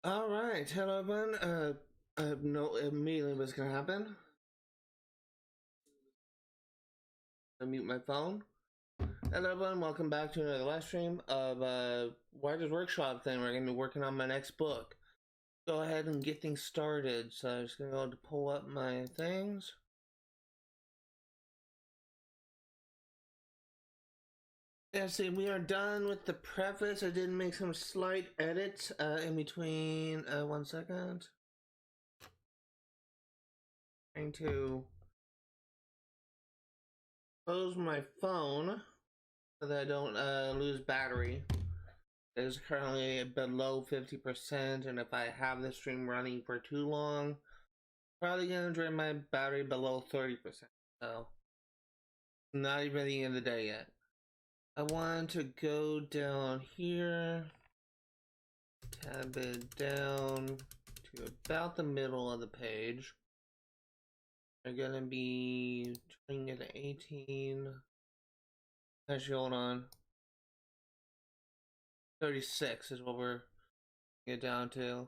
All right, hello everyone. I know immediately what's gonna happen. I mute my phone. Hello everyone, welcome back to another live stream of Writer's Workshop thing. We're gonna be working on my next book. Go ahead and get things started. So I'm just gonna go to pull up my things. Yeah, see, we are done with the preface. I did make some slight edits in between. 1 second. Trying to close my phone so that I don't lose battery. It is currently below 50%, and if I have the stream running for too long, probably gonna drain my battery below 30%. So, not even the end of the day yet. I want to go down here, tab it down to about the middle of the page. They're gonna be turning it to 18. Actually, hold on. 36 is what we're get down to.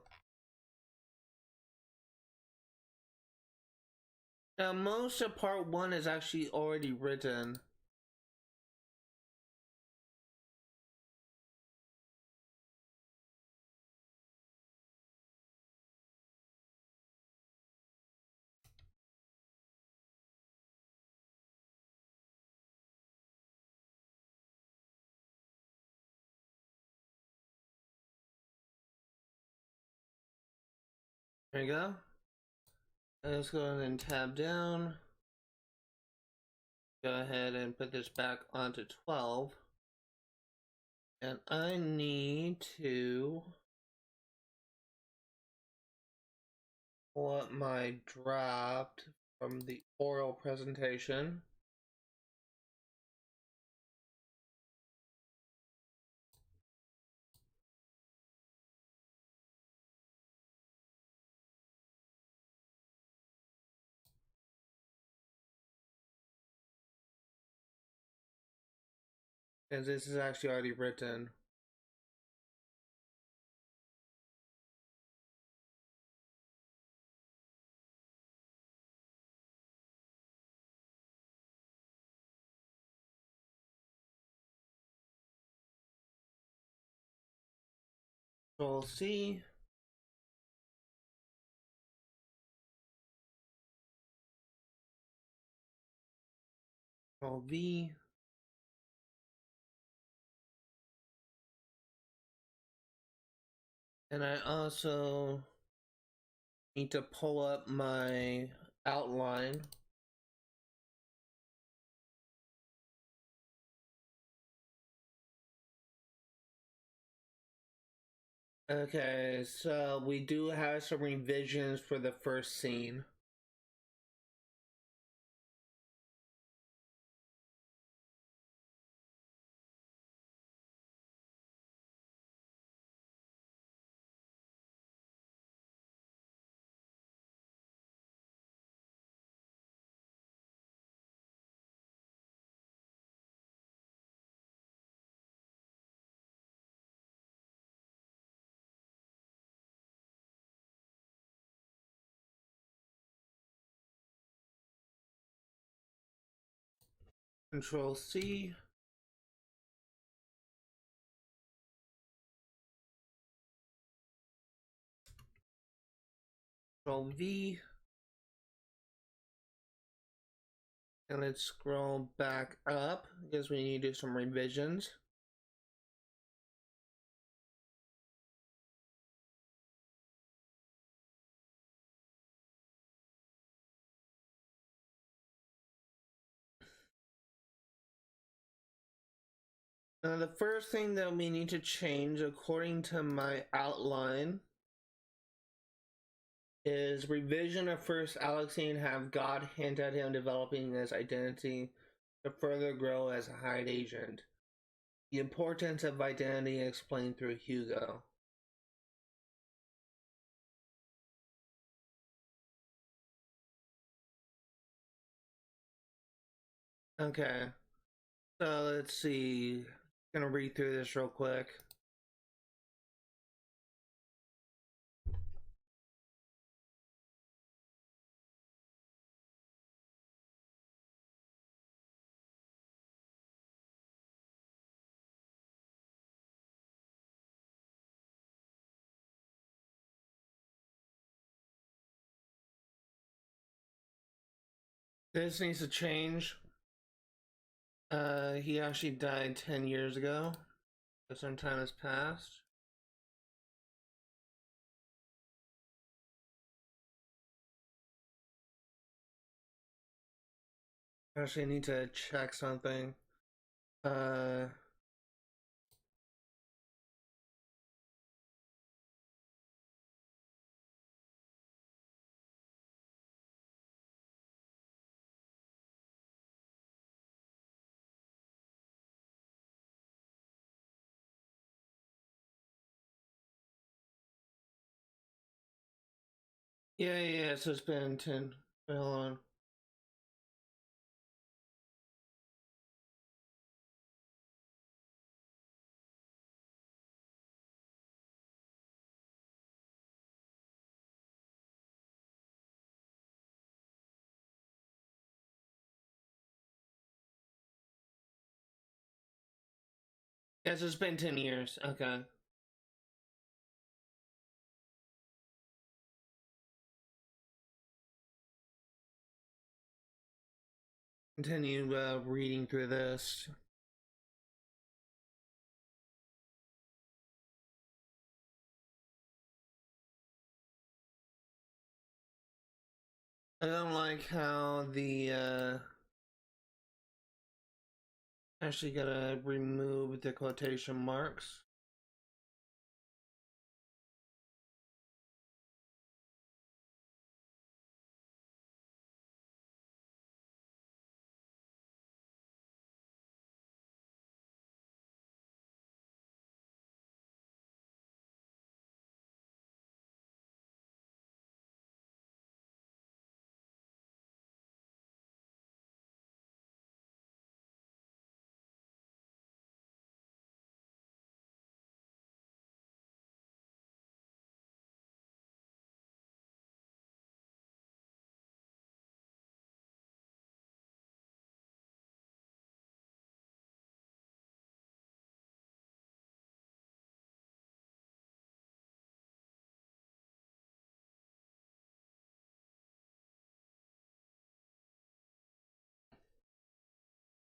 Now, most of part 1 is actually already written. There you go. Let's go ahead and tab down. Go ahead and put this back onto 12. And I need to pull up my draft from the oral presentation. Because this is actually already written. Control C. Control V. And I also need to pull up my outline. Okay, so we do have some revisions for the first scene. Control C. Control V. And let's scroll back up because we need to do some revisions. Now, the first thing that we need to change, according to my outline, is revision of first Alexine have God hint at him developing his identity to further grow as a hide agent. The importance of identity explained through Hugo. Okay, so let's see. I'm gonna read through this real quick. This needs to change. He actually died 10 years ago. So some time has passed. Actually, I need to check something. Yeah, so it's been 10. Hold on. Yes, it's been 10 years. Okay. Continue reading through this. I don't like how the actually gotta remove the quotation marks.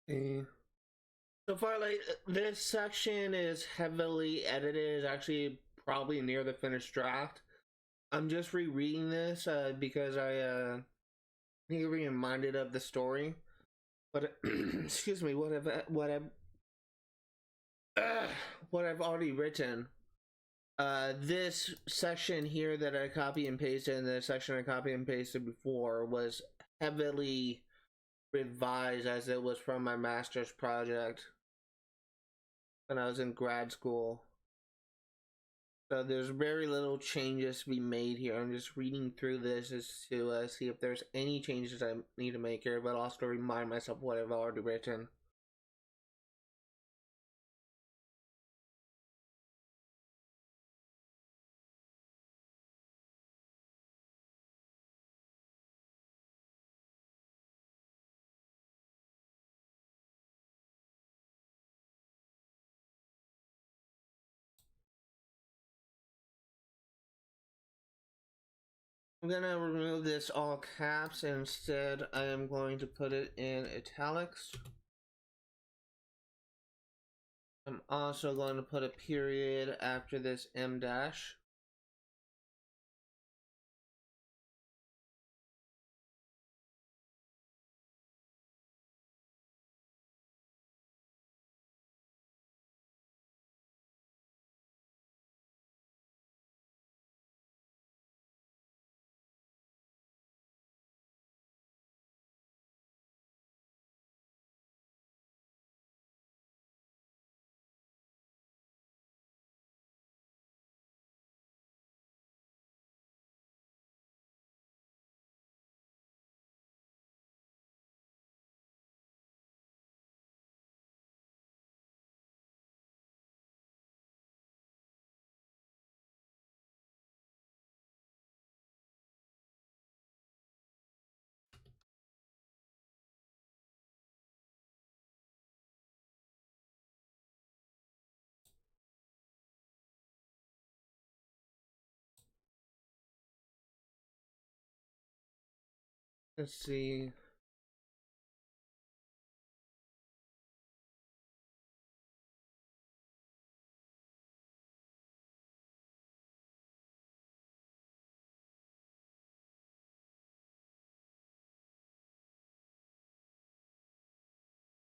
Okay. So far, like, this section is heavily edited. It's actually probably near the finished draft. I'm just rereading this because I need to be reminded of the story. But excuse me, what I've already written. This section here that I copy and pasted, and the section I copy and pasted before was heavily revised as it was from my master's project when I was in grad school. So there's very little changes to be made here. I'm just reading through this as to see if there's any changes I need to make here, but also remind myself what I've already written. I'm gonna remove this all caps. Instead, I am going to put it in italics. I'm also going to put a period after this M dash. Let's see.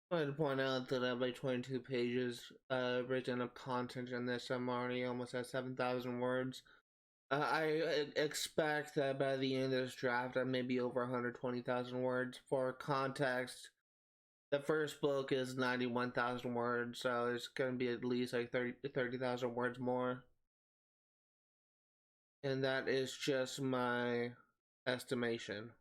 I wanted to point out that I have like 22 pages written of content in this. I'm already almost at 7,000 words. I expect that by the end of this draft, I may be over 120,000 words. For context, the first book is 91,000 words, so it's going to be at least like 30,000 words more. And that is just my estimation.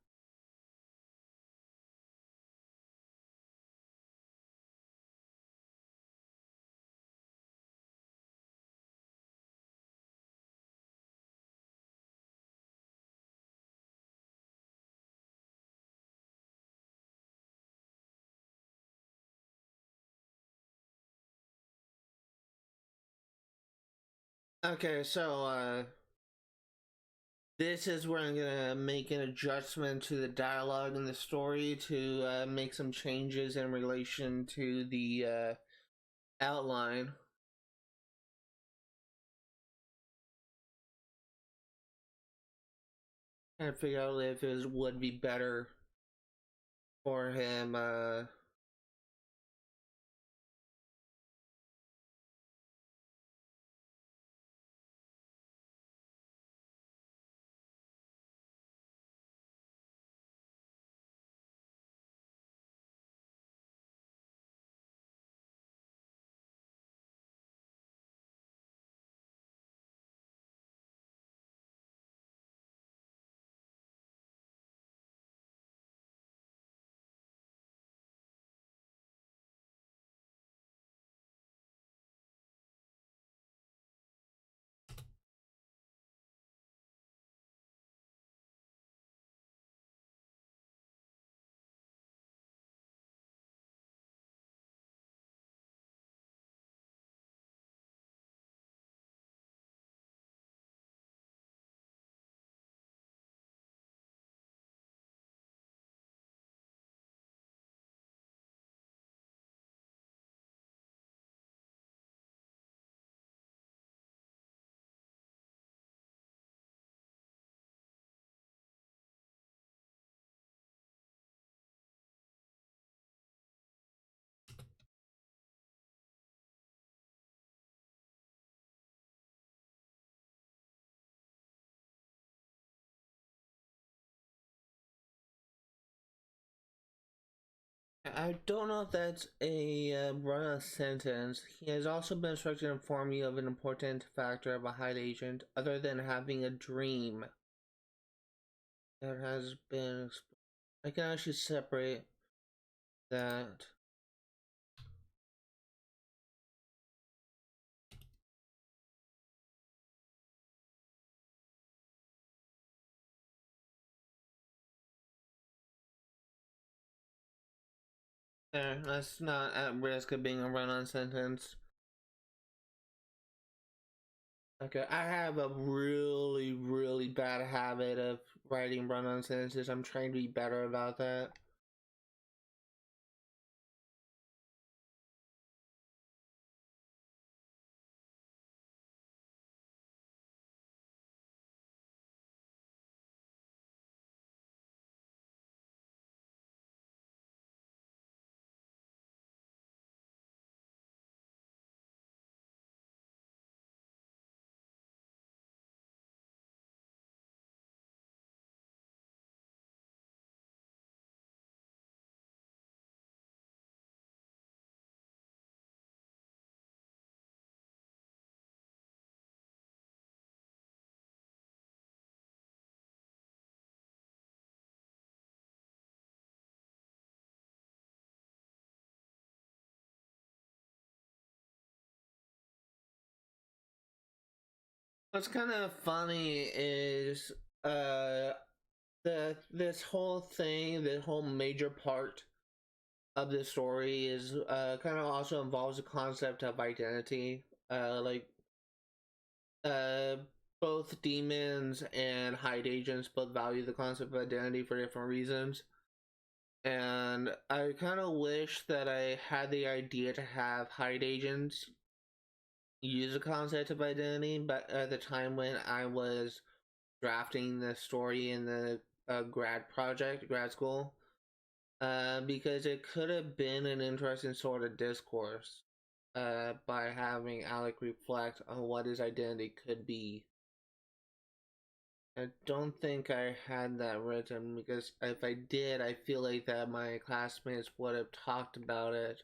Okay, so this is where I'm gonna make an adjustment to the dialogue in the story to make some changes in relation to the outline. And figure out if it would be better for him. I don't know if that's a run-on sentence. He has also been instructed to inform you of an important factor of a hide agent, other than having a dream that has been. I can actually separate that. There, that's not at risk of being a run-on sentence. Okay, I have a really bad habit of writing run-on sentences. I'm trying to be better about that. What's kind of funny is this whole thing, this whole major part of the story is kind of also involves the concept of identity. Like uh, both demons and hide agents both value the concept of identity for different reasons. And I kind of wish that I had the idea to have hide agents use the concept of identity, but at the time when I was drafting the story in the grad school, Because it could have been an interesting sort of discourse by having Alec reflect on what his identity could be. I don't think I had that written because if I did, I feel like that my classmates would have talked about it.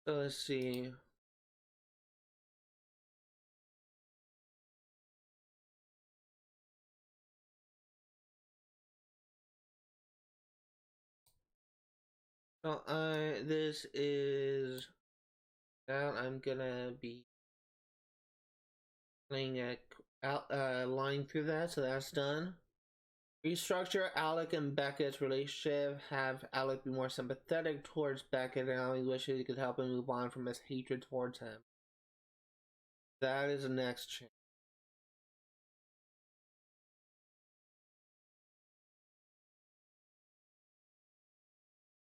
So let's see. So this is now I'm gonna be playing a line through that, so that's done. Restructure Alec and Beckett's relationship. Have Alec be more sympathetic towards Beckett, and Alec wishes he could help him move on from his hatred towards him. That is the next change.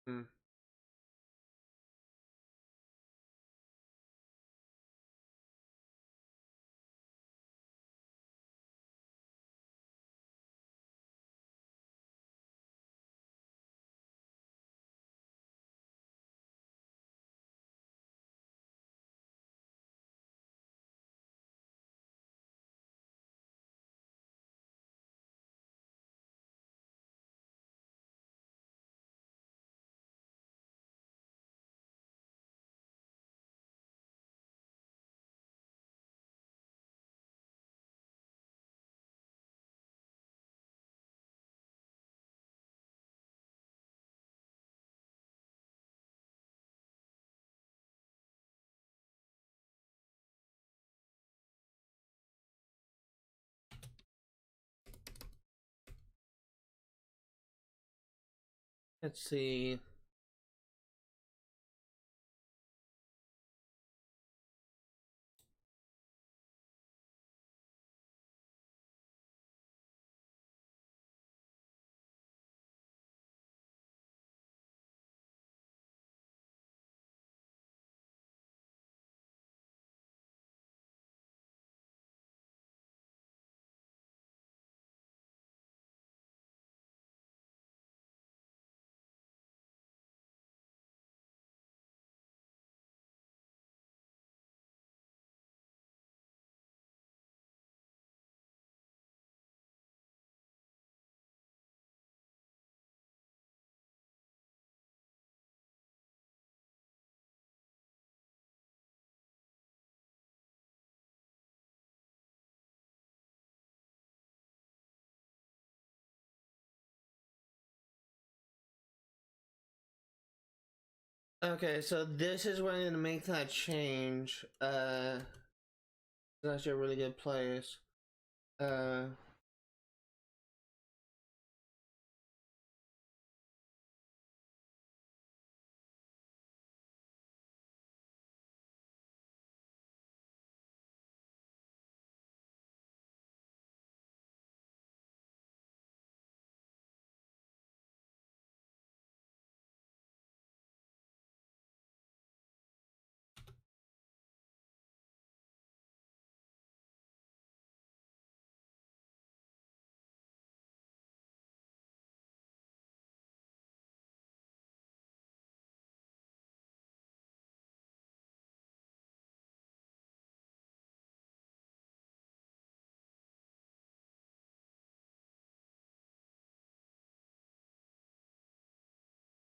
Hmm. Let's see. Okay, so this is when I'm gonna make that change. It's actually a really good place. Uh,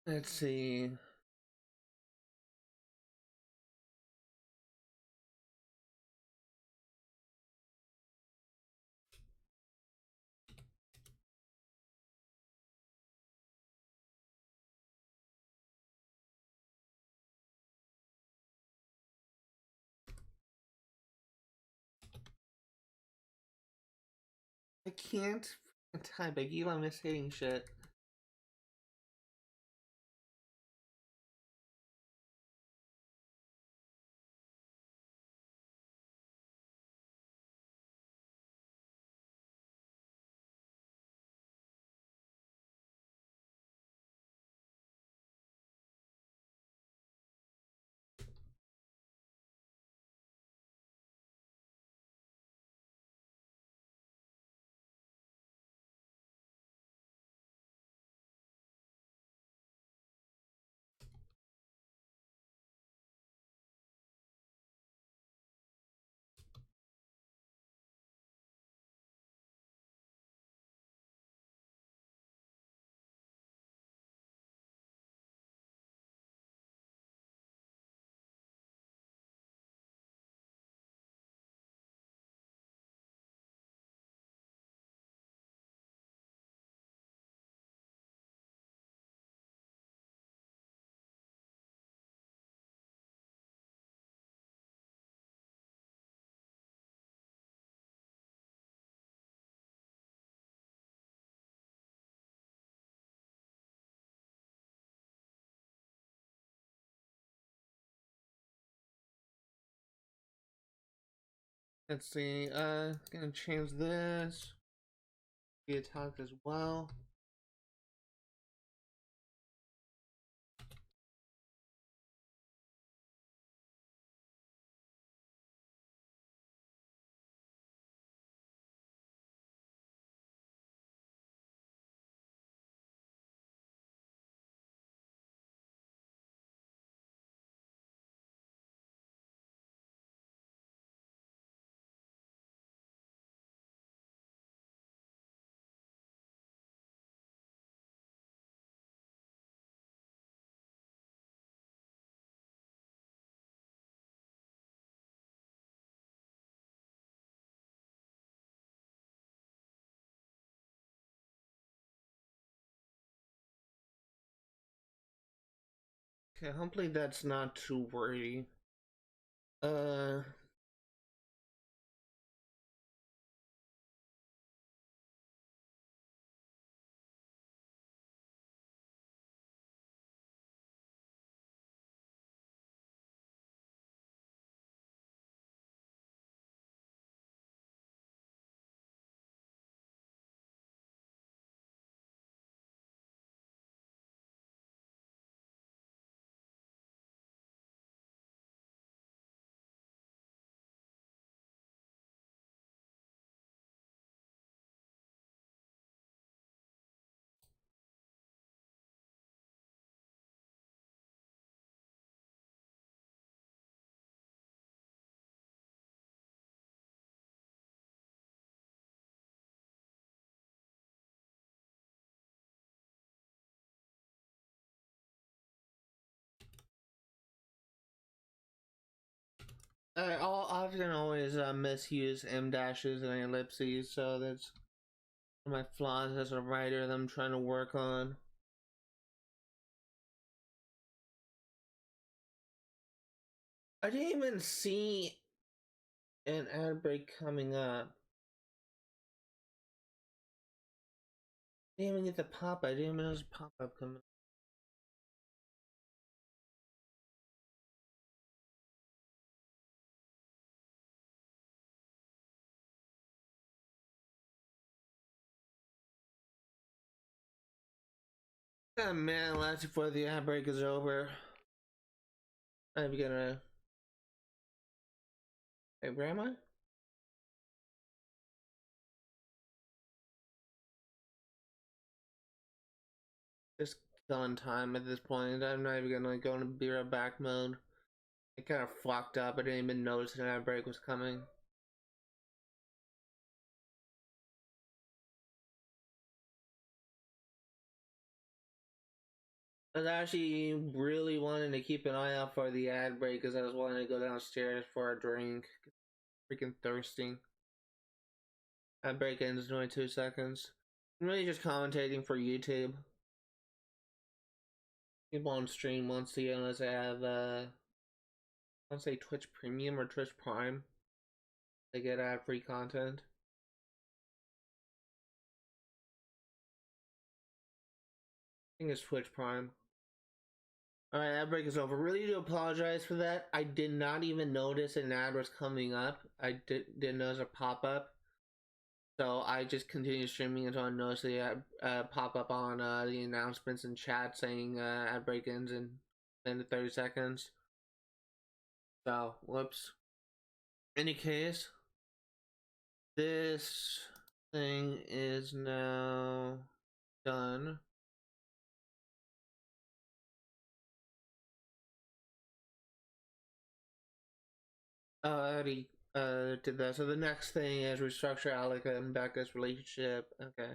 let's see. I can't type. I keep on mishitting shit. Let's see, gonna change this. Be attacked as well. Okay, hopefully that's not too wordy. Uh, I'll often always misuse M dashes and ellipses, so that's my flaws as a writer that I'm trying to work on. I didn't even see an ad break coming up. I didn't even get the pop. I didn't even know there's a pop up coming. Got a minute left before the ad break is over. I'm gonna. Hey, where am I? Just on time at this point. I'm not even gonna go into be right back mode. It kind of flocked up. I didn't even notice an ad break was coming. I was actually really wanting to keep an eye out for the ad break because I was wanting to go downstairs for a drink. Freaking thirsty. Ad break ends in only 2 seconds. I'm really just commentating for YouTube. People on stream once again unless I have I want to say Twitch Premium or Twitch Prime. They get ad-free content. I think it's Twitch Prime. Alright, ad break is over. Really do apologize for that. I did not even notice an ad was coming up. I didn't notice a pop-up. So I just continued streaming until I noticed the ad pop up on the announcements and chat saying ad break ends in 10 to 30 seconds. So, whoops. Any case, this thing is now done. I already did that. So the next thing is restructure Alec and Becca's relationship. Okay.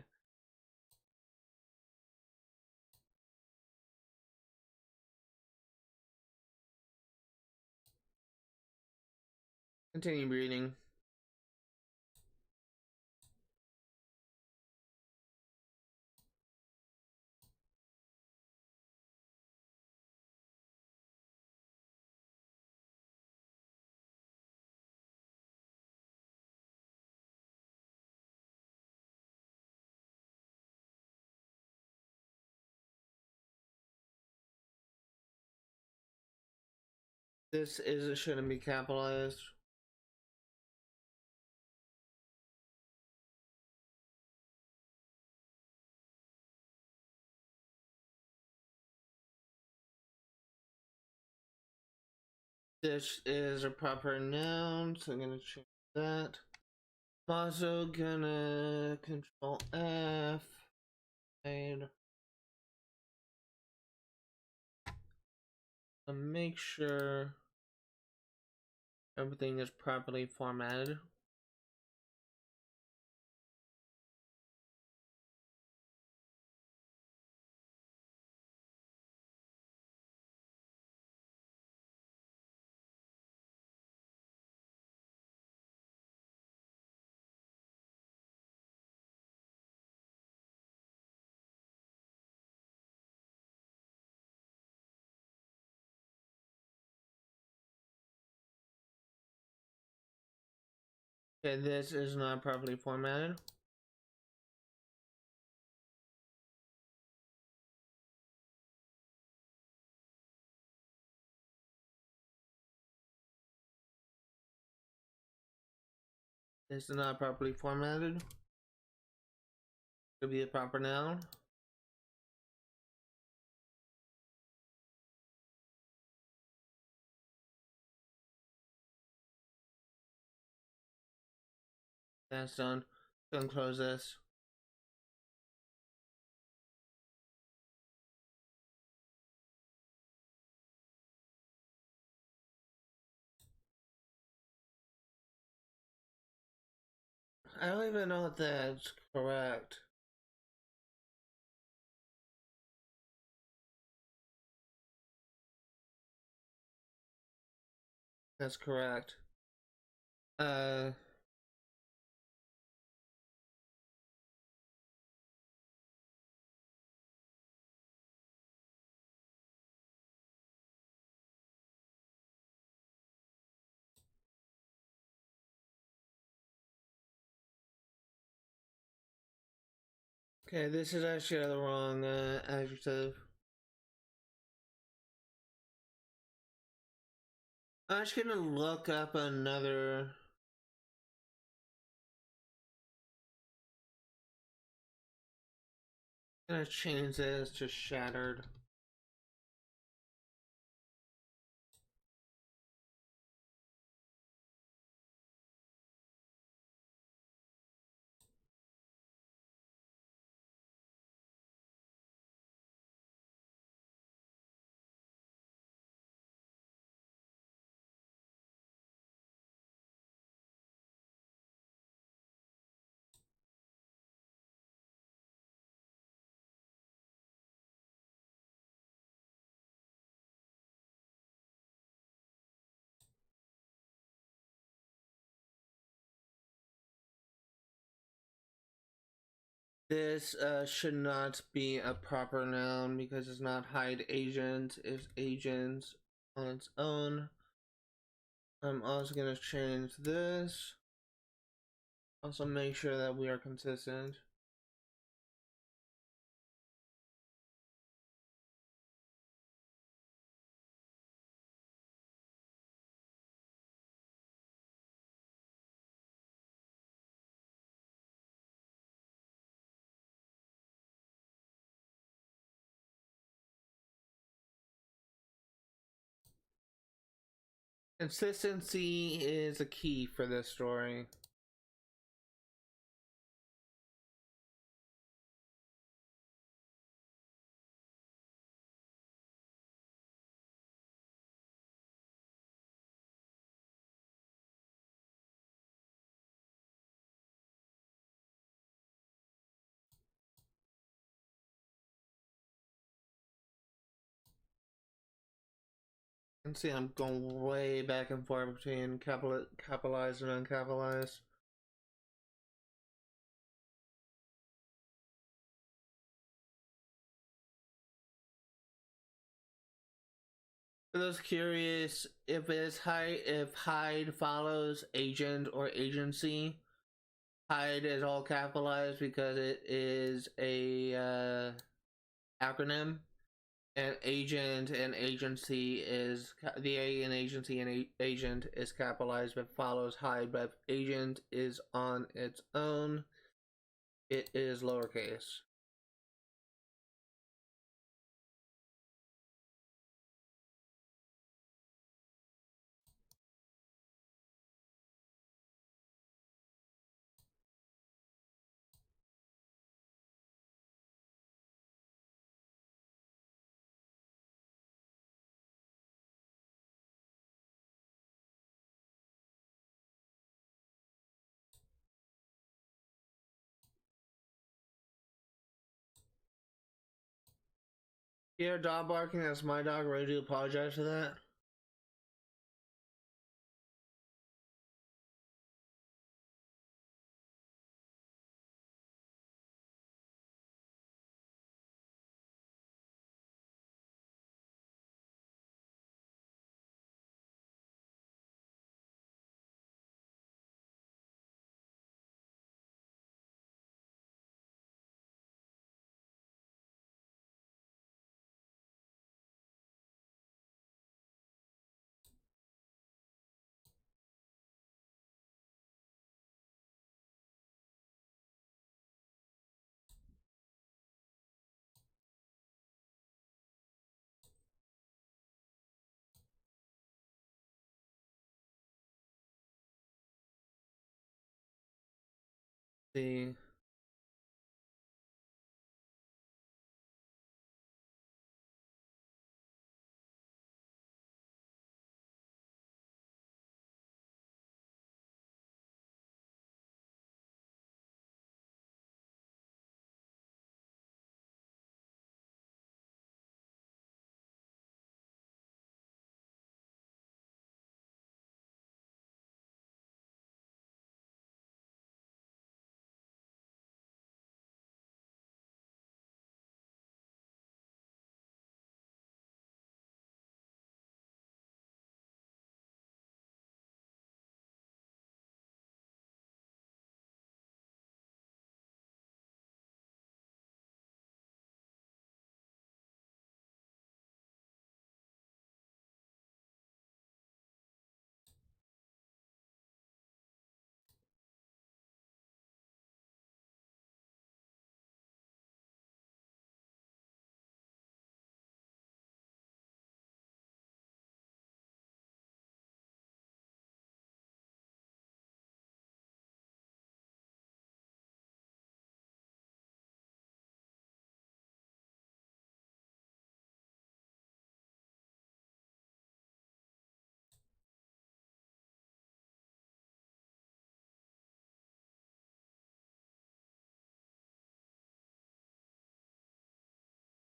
Continue reading. This is shouldn't be capitalized. This is a proper noun, so I'm gonna change that. I'm also gonna control F and make sure everything is properly formatted. Okay, this is not properly formatted. This is not properly formatted. Should be a proper noun. That's done. Gonna close this. I don't even know if that's correct. That's correct. Uh, okay, this is actually the wrong adjective. I'm just gonna look up another. I'm gonna change this to shattered. This should not be a proper noun because it's not hide agent, it's agent on its own. I'm also gonna change this. Also make sure that we are consistent. Consistency is a key for this story. You can see I'm going way back and forth between capitalized and uncapitalized. For those curious, if hide follows agent or agency, hide is all capitalized because it is a acronym, and agent and agency is the A in agency and agent is capitalized but follows hide. But if agent is on its own, it is lowercase. Hear dog barking, that's my dog. Ready to apologize for that. See.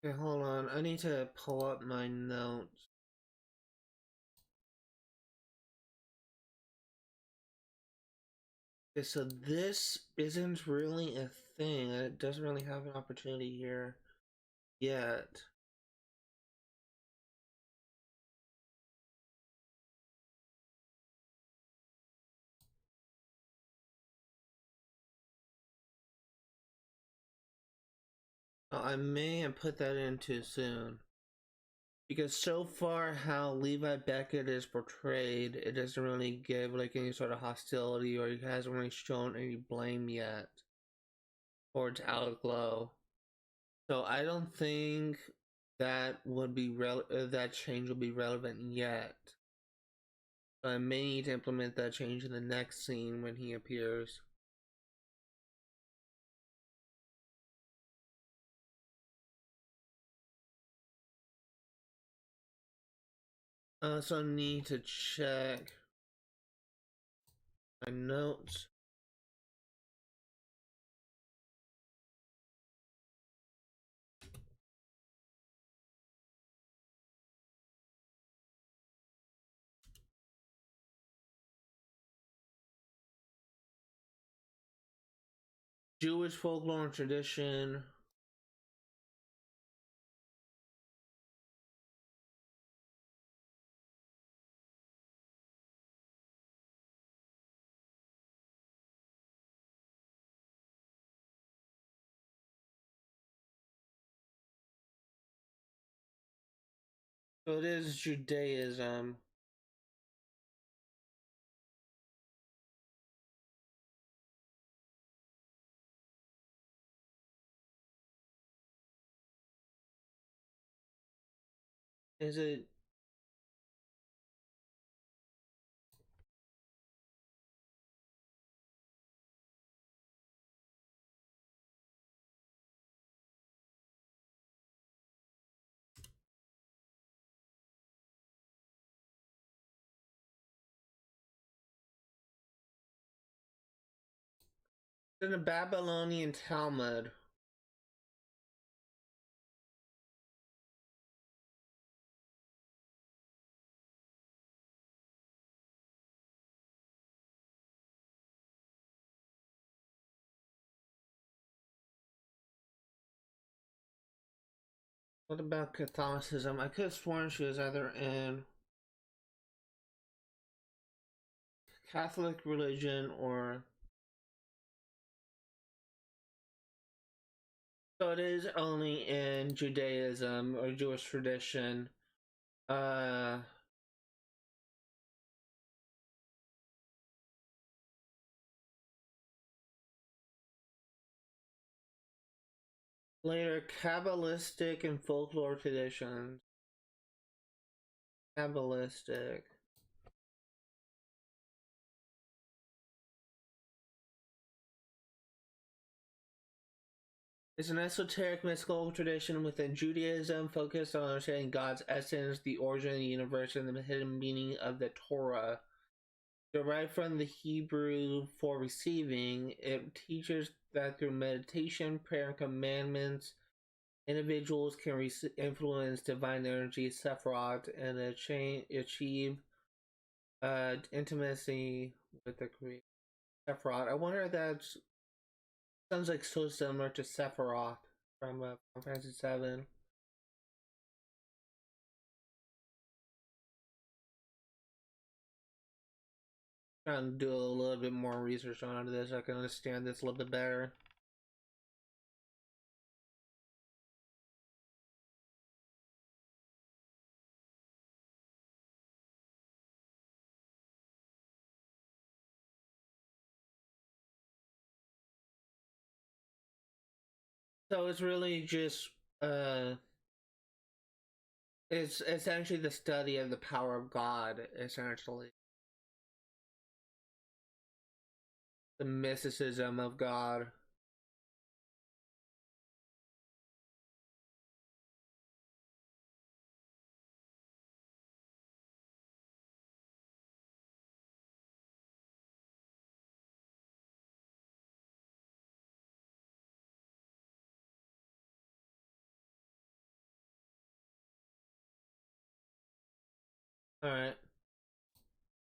Okay, hold on. I need to pull up my notes. Okay, so this isn't really a thing. It doesn't really have an opportunity here yet. I may have put that in too soon. Because so far how Levi Beckett is portrayed, it doesn't really give like any sort of hostility, or he hasn't really shown any blame yet towards Alec Lowe. So I don't think that would be that change will be relevant yet. So I may need to implement that change in the next scene when he appears. I also need to check my notes. Jewish folklore and tradition. So it is Judaism. Is it? In the Babylonian Talmud. What about Catholicism? I could have sworn she was either in Catholic religion or... So it is only in Judaism or Jewish tradition. Uh, Later, Kabbalistic and folklore traditions. Kabbalistic. It's an esoteric mystical tradition within Judaism focused on understanding God's essence, the origin of the universe, and the hidden meaning of the Torah. Derived from the Hebrew for receiving, it teaches that through meditation, prayer, and commandments, individuals can influence divine energy, Sephiroth, and achieve intimacy with the Creator. Sephiroth. I wonder if that sounds like so similar to Sephiroth from Final Fantasy VII. Trying to do a little bit more research on this so I can understand this a little bit better. So it's really just it's essentially the study of the power of God, essentially. The mysticism of God. Alright.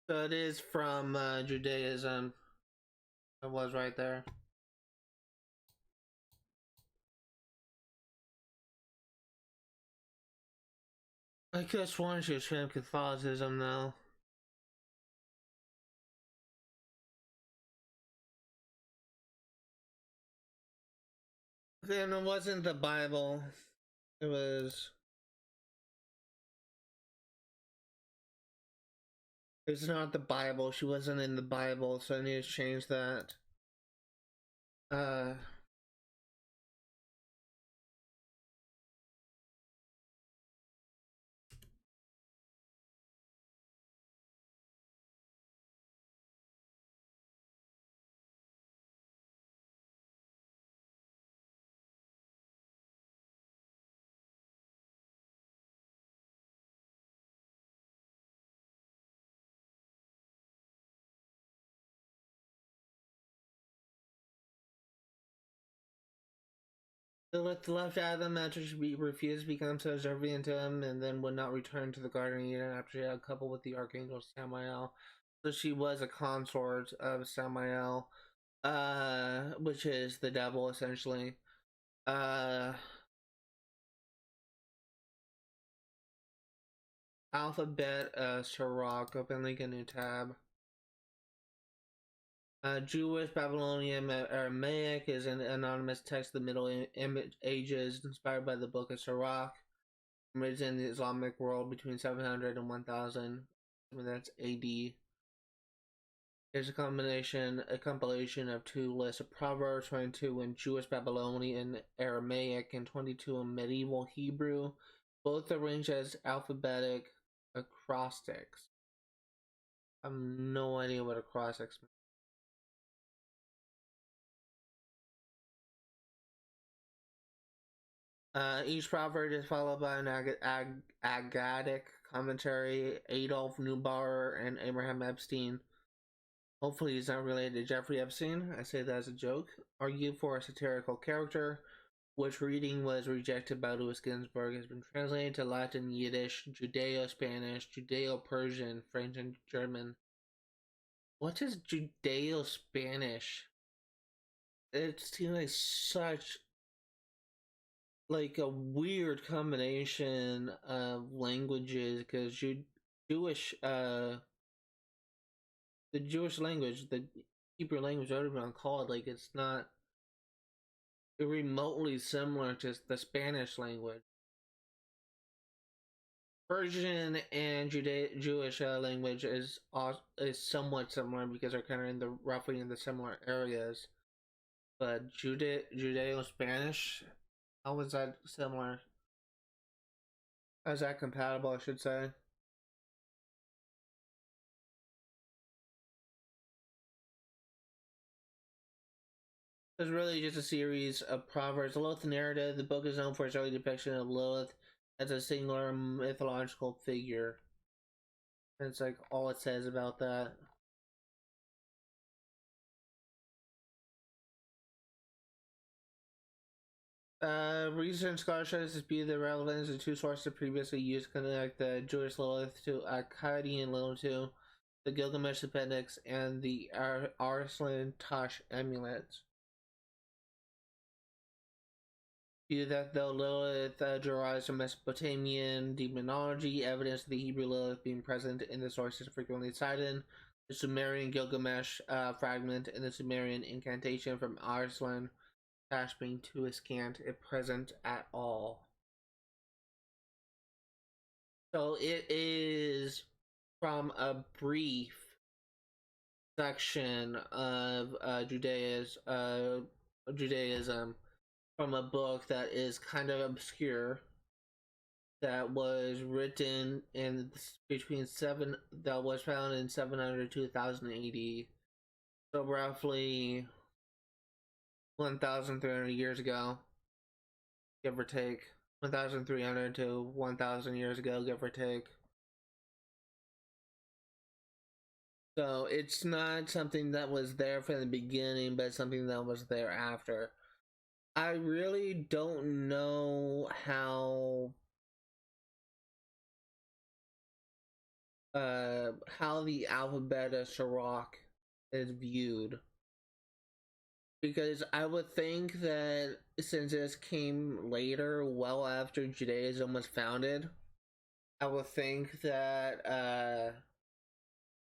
So it is from Judaism. It was right there. I could have sworn she was from Catholicism though. Then it wasn't the Bible. It was... It's not the Bible. She wasn't in the Bible, so I need to change that. Uh... So let the left out of the matter should be refused to become subservient to him, and then would not return to the Garden of Eden after she had a couple with the Archangel Samael. So she was a consort of Samael, which is the devil essentially. Alphabet Sirach. Open link a new tab. Jewish, Babylonian, Aramaic is an anonymous text of the Middle Ages inspired by the Book of Sirach, written in the Islamic world between 700 and 1000. I mean, that's AD. Here's a compilation of two lists of Proverbs, 22 in Jewish Babylonian Aramaic and 22 in medieval Hebrew, both arranged as alphabetic acrostics. I have no idea what acrostics mean. Each proverb is followed by an Agadic commentary. Adolf Neubauer and Abraham Epstein, hopefully he's not related to Jeffrey Epstein, I say that as a joke, argue for a satirical character, which reading was rejected by Louis Ginsburg, has been translated to Latin, Yiddish, Judeo-Spanish, Judeo-Persian, French, and German. What is Judeo-Spanish? It seems like such like a weird combination of languages because Jewish the Jewish language, the Hebrew language, whatever you want to call it, like it's not remotely similar to the Spanish language. Persian and Jewish language is somewhat similar because they're kind of in the roughly in the similar areas. But Judeo Spanish, how was that similar? How is that compatible? I should say. It's really just a series of proverbs. The Lilith narrative. The book is known for its early depiction of Lilith as a singular mythological figure. That's like all it says about that. Recent scholarship has disputed the relevance of two sources previously used to connect the Jewish Lilith to Akkadian Lilith to the Gilgamesh appendix and the Arslan Tash amulets. View that though Lilith derives from Mesopotamian demonology, evidence of the Hebrew Lilith being present in the sources frequently cited. The Sumerian Gilgamesh fragment and the Sumerian incantation from Arslan Tash being too scant if present at all. So it is from a brief section of Judaism from a book that is kind of obscure that was written in between that was found in 700 to 1000 AD, so roughly 1,300 years ago, give or take. 1,300 to 1,000 years ago, give or take. So it's not something that was there from the beginning, but something that was there after. I really don't know how the alphabet of Sirach is viewed, because I would think that since this came later, well after Judaism was founded, I would think that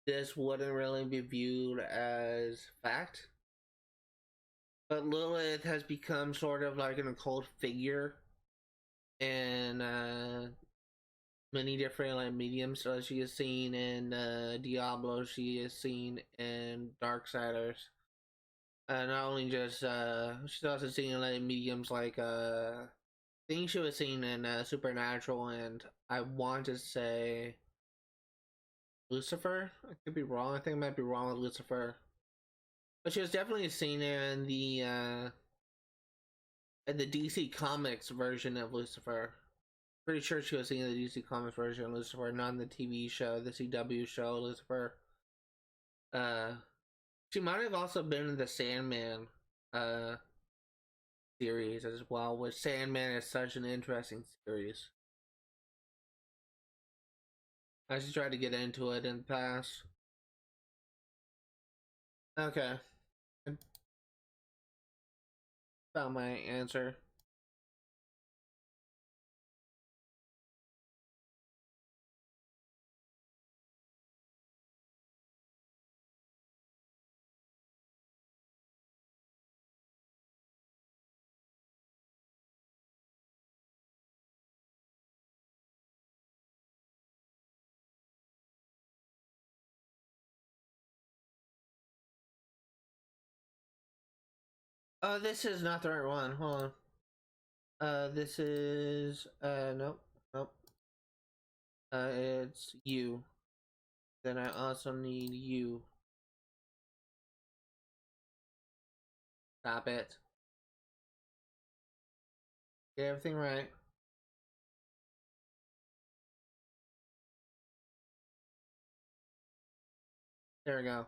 this wouldn't really be viewed as fact. But Lilith has become sort of like an occult figure in many different like mediums. So she is seen in Diablo, she is seen in Darksiders. Not only just she's also seen in like mediums like I think she was seen in Supernatural, and I want to say Lucifer. I could be wrong. I think I might be wrong with Lucifer. But she was definitely seen in the DC Comics version of Lucifer. Pretty sure she was seen in the DC Comics version of Lucifer, not in the TV show, the CW show Lucifer. She might have also been in the Sandman series as well, which Sandman is such an interesting series. I just tried to get into it in the past. Okay. I found my answer. Oh, this is not the right one. Hold on. This is nope, nope. It's you. Then I also need you. Stop it. Get everything right. There we go.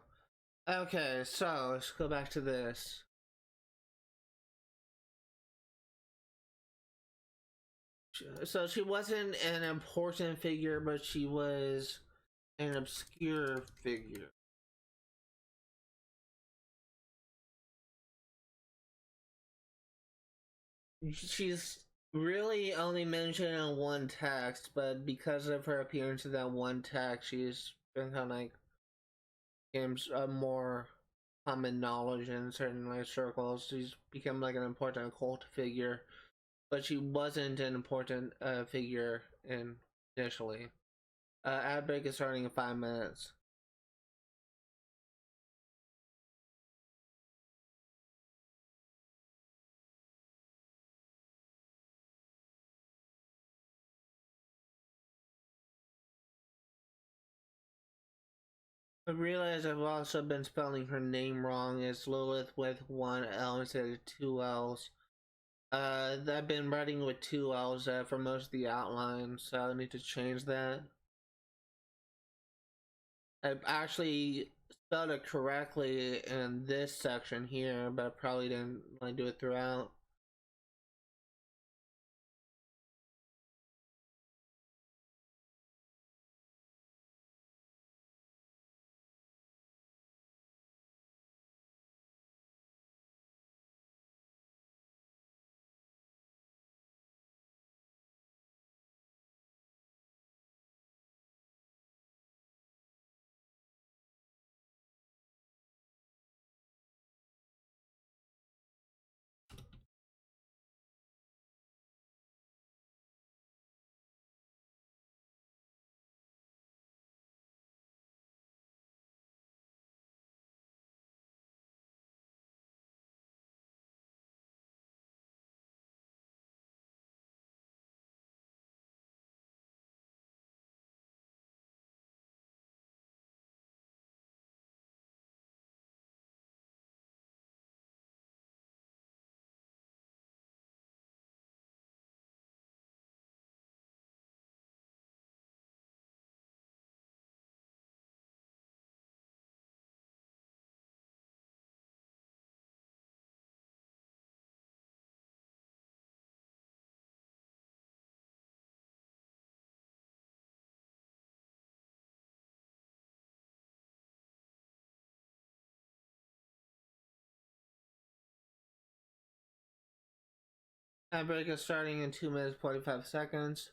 Okay, so let's go back to this. So she wasn't an important figure, but she was an obscure figure. She's really only mentioned in one text, but because of her appearance in that one text, she's been kind of like games more common knowledge in certain like circles. She's become like an important cult figure, but she wasn't an important figure initially. Ad break is starting in 5 minutes. I realize I've also been spelling her name wrong. It's Lilith with one L instead of two L's. I've been writing with two L's for most of the outline, so I need to change that. I actually spelled it correctly in this section here, but I probably didn't like do it throughout. Ad break is starting in 2 minutes 45 seconds.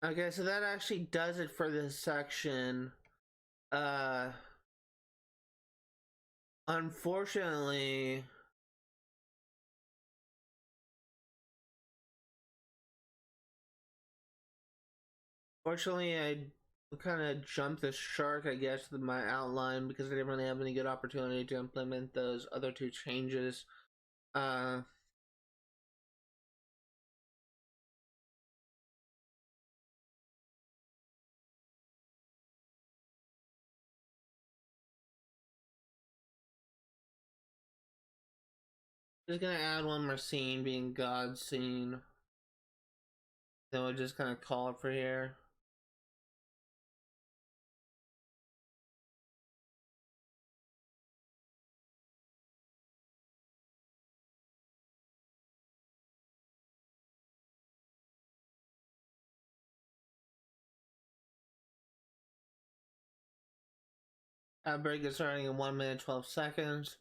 Okay, so that actually does it for this section. Uh, unfortunately, I kind of jumped the shark, I guess, with my outline because I didn't really have any good opportunity to implement those other two changes. Uh, just gonna add one more scene, being God's scene. Then we'll just kind of call it for here. Break is starting in 1 minute 12 seconds.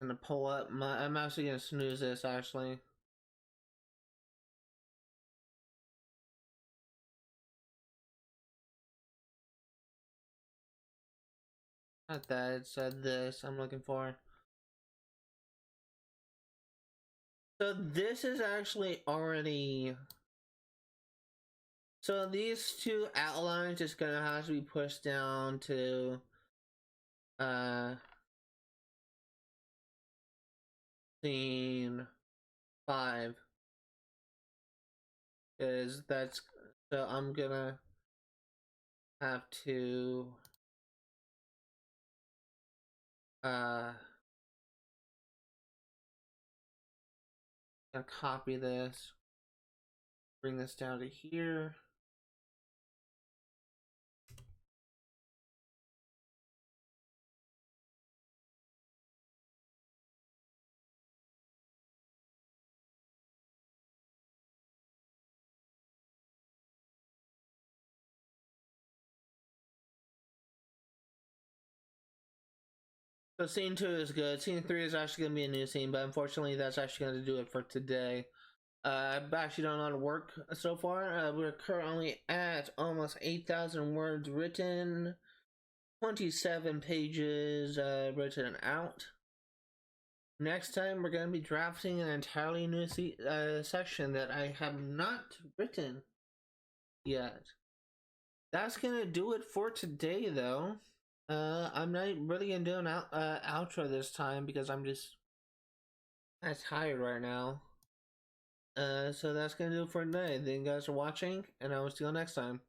I'm gonna pull up my. I'm actually gonna snooze this actually. Not that, it said this I'm looking for. So this is actually already. So these two outlines is gonna have to be pushed down to uh scene 5. Is that's so I'm gonna have to uh copy this, bring this down to here. So scene 2 is good. Scene 3 is actually going to be a new scene, but unfortunately that's actually going to do it for today. I've actually done a lot of work so far. We're currently at almost 8,000 words written, 27 pages written out. Next time we're going to be drafting an entirely new section that I have not written yet. That's going to do it for today though. I'm not really gonna do an outro this time because I'm just tired right now. So that's gonna do it for today. Thank you guys for watching, and I will see you next time.